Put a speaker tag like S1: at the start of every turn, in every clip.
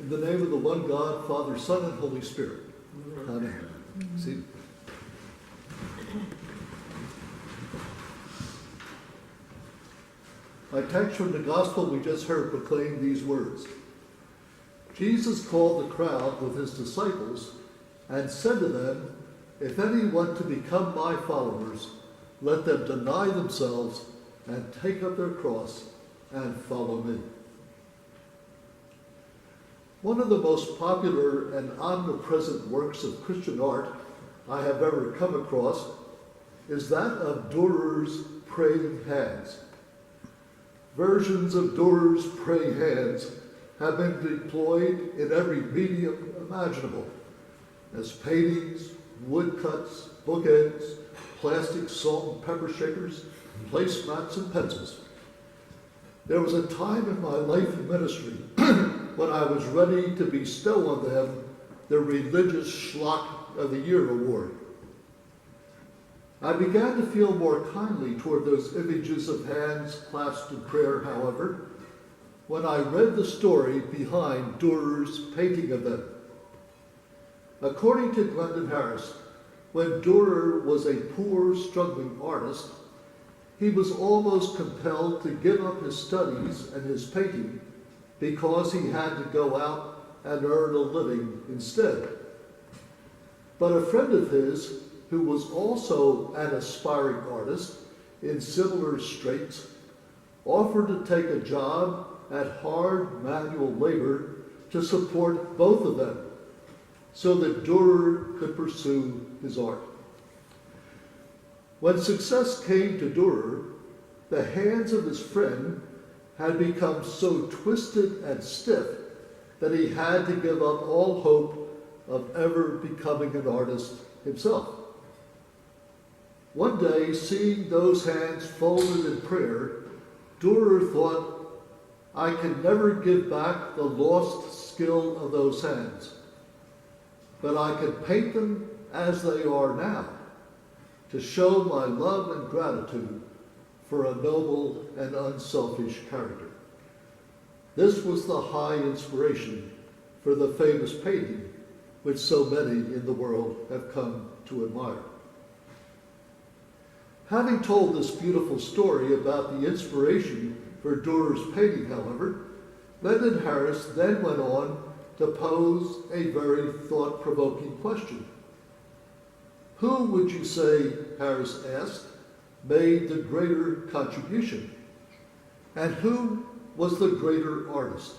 S1: In the name of the one God, Father, Son, and Holy Spirit. Amen. See? My text from the gospel we just heard proclaimed these words. Jesus called the crowd with his disciples and said to them, "If any want to become my followers, let them deny themselves and take up their cross and follow me." One of the most popular and omnipresent works of Christian art I have ever come across is that of Durer's praying hands. Versions of Durer's praying hands have been deployed in every medium imaginable, as paintings, woodcuts, bookends, plastic salt and pepper shakers, placemats, and pencils. There was a time in my life in ministry when I was ready to bestow on them the Religious Schlock of the Year award. I began to feel more kindly toward those images of hands clasped in prayer, however, when I read the story behind Durer's painting of them. According to Glendon Harris, when Durer was a poor, struggling artist, he was almost compelled to give up his studies and his painting because he had to go out and earn a living instead. But a friend of his, who was also an aspiring artist in similar straits, offered to take a job at hard manual labor to support both of them so that Durer could pursue his art. When success came to Durer, the hands of his friend had become so twisted and stiff that he had to give up all hope of ever becoming an artist himself. One day, seeing those hands folded in prayer, Durer thought, "I can never give back the lost skill of those hands, but I can paint them as they are now to show my love and gratitude for a noble and unselfish character." This was the high inspiration for the famous painting which so many in the world have come to admire. Having told this beautiful story about the inspiration for Durer's painting, however, Glendon Harris then went on to pose a very thought-provoking question. Who would you say, Harris asked, made the greater contribution? And who was the greater artist?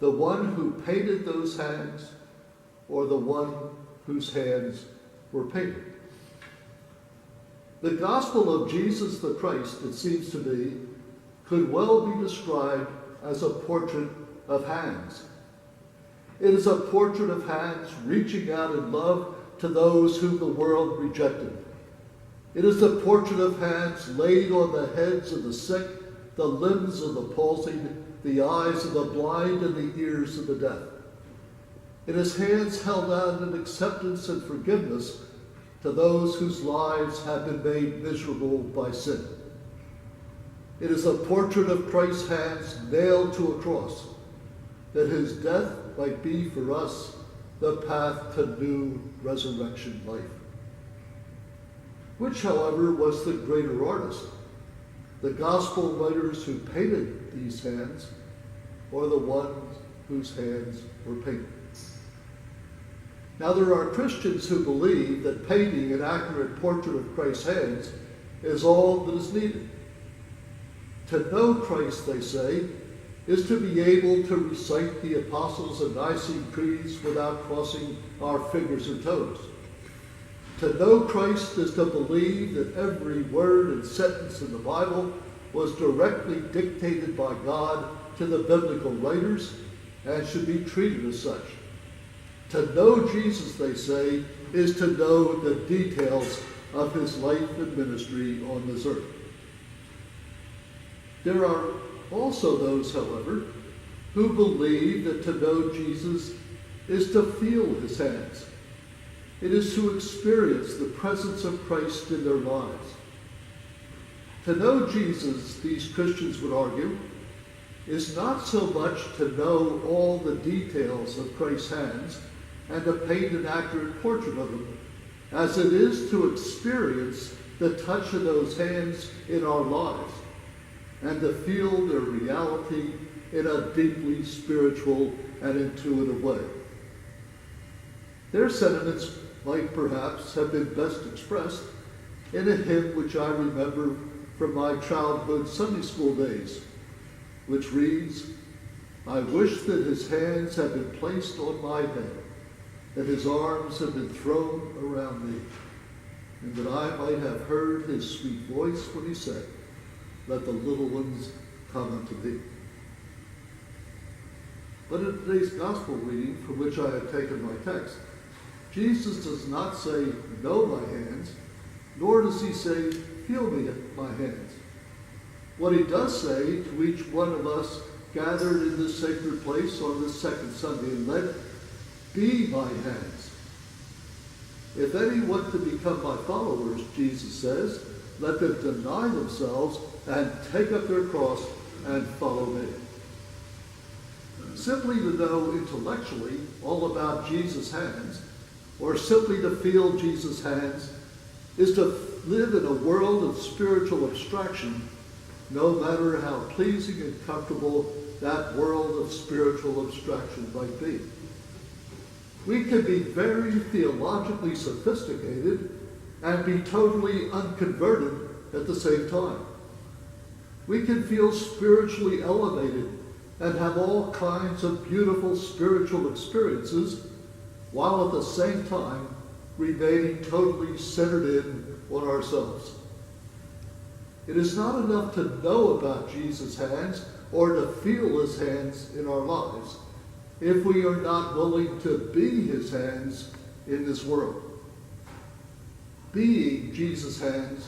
S1: The one who painted those hands or the one whose hands were painted? The gospel of Jesus the Christ, it seems to me, could well be described as a portrait of hands. It is a portrait of hands reaching out in love to those whom the world rejected. It is the portrait of hands laid on the heads of the sick, the limbs of the palsied, the eyes of the blind, and the ears of the deaf. It is hands held out in acceptance and forgiveness to those whose lives have been made miserable by sin. It is a portrait of Christ's hands nailed to a cross, that his death might be for us the path to new resurrection life. Which, however, was the greater artist? The gospel writers who painted these hands, or the ones whose hands were painted? Now, there are Christians who believe that painting an accurate portrait of Christ's hands is all that is needed. To know Christ, they say, is to be able to recite the Apostles' and Nicene creeds without crossing our fingers or toes. To know Christ is to believe that every word and sentence in the Bible was directly dictated by God to the biblical writers and should be treated as such. To know Jesus, they say, is to know the details of his life and ministry on this earth. There are also those, however, who believe that to know Jesus is to feel his hands. It is to experience the presence of Christ in their lives. To know Jesus, these Christians would argue, is not so much to know all the details of Christ's hands and to paint an accurate portrait of them, as it is to experience the touch of those hands in our lives and to feel their reality in a deeply spiritual and intuitive way. Their sentiments might perhaps have been best expressed in a hymn which I remember from my childhood Sunday school days, which reads, "I wish that his hands had been placed on my head, that his arms had been thrown around me, and that I might have heard his sweet voice when he said, 'Let the little ones come unto thee.'" But in today's gospel reading, from which I have taken my text, Jesus does not say, "Know my hands," nor does he say, "Feel me my hands." What he does say to each one of us gathered in this sacred place on this second Sunday in Lent, "Be my hands." If any want to become my followers, Jesus says, let them deny themselves and take up their cross and follow me. Simply to know intellectually all about Jesus' hands, or simply to feel Jesus' hands, is to live in a world of spiritual abstraction, no matter how pleasing and comfortable that world of spiritual abstraction might be. We can be very theologically sophisticated and be totally unconverted at the same time. We can feel spiritually elevated and have all kinds of beautiful spiritual experiences, while at the same time remaining totally centered in on ourselves. It is not enough to know about Jesus' hands or to feel his hands in our lives if we are not willing to be his hands in this world. Being Jesus' hands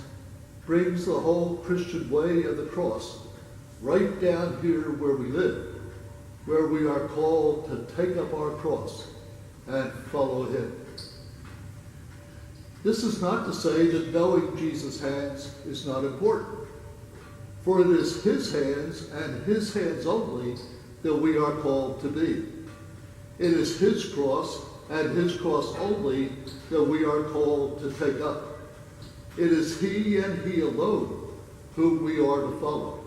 S1: brings the whole Christian way of the cross right down here where we live, where we are called to take up our cross and follow him. This is not to say that knowing Jesus' hands is not important, for it is his hands and his hands only that we are called to be. It is his cross and his cross only that we are called to take up. It is he and he alone whom we are to follow.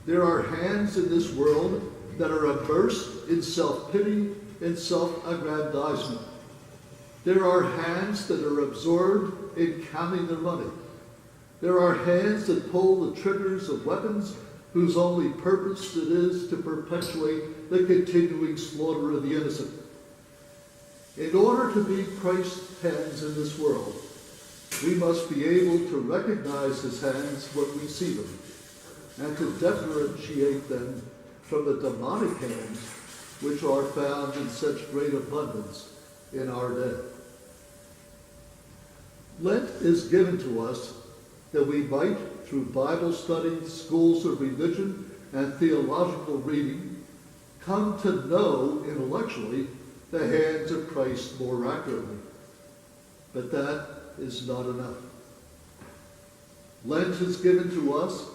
S1: There are hands in this world that are immersed in self-pity and self-aggrandizement. There are hands that are absorbed in counting their money. There are hands that pull the triggers of weapons whose only purpose it is to perpetuate the continuing slaughter of the innocent. In order to be Christ's hands in this world, we must be able to recognize his hands when we see them, and to differentiate them from the demonic hands which are found in such great abundance in our day. Lent is given to us that we might, through Bible study, schools of religion, and theological reading, come to know intellectually the hands of Christ more accurately. But that is not enough. Lent is given to us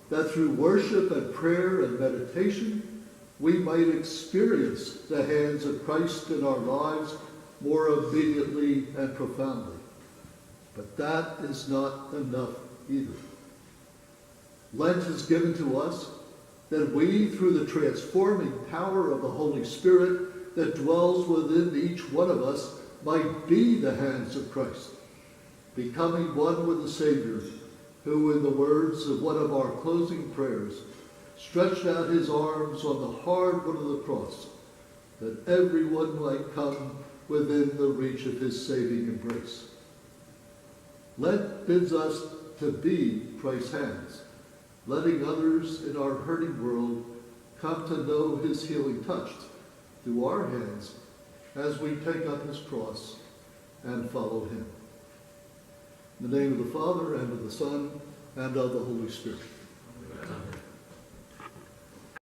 S1: that through worship and prayer and meditation, we might experience the hands of Christ in our lives more immediately and profoundly. But that is not enough either. Lent is given to us that we, through the transforming power of the Holy Spirit that dwells within each one of us, might be the hands of Christ, becoming one with the Savior, who, in the words of one of our closing prayers, stretched out his arms on the hard wood of the cross, that everyone might come within the reach of his saving embrace. Lent bids us to be Christ's hands, letting others in our hurting world come to know his healing touch through our hands as we take up his cross and follow him. In the name of the Father, and of the Son, and of the Holy Spirit. Amen.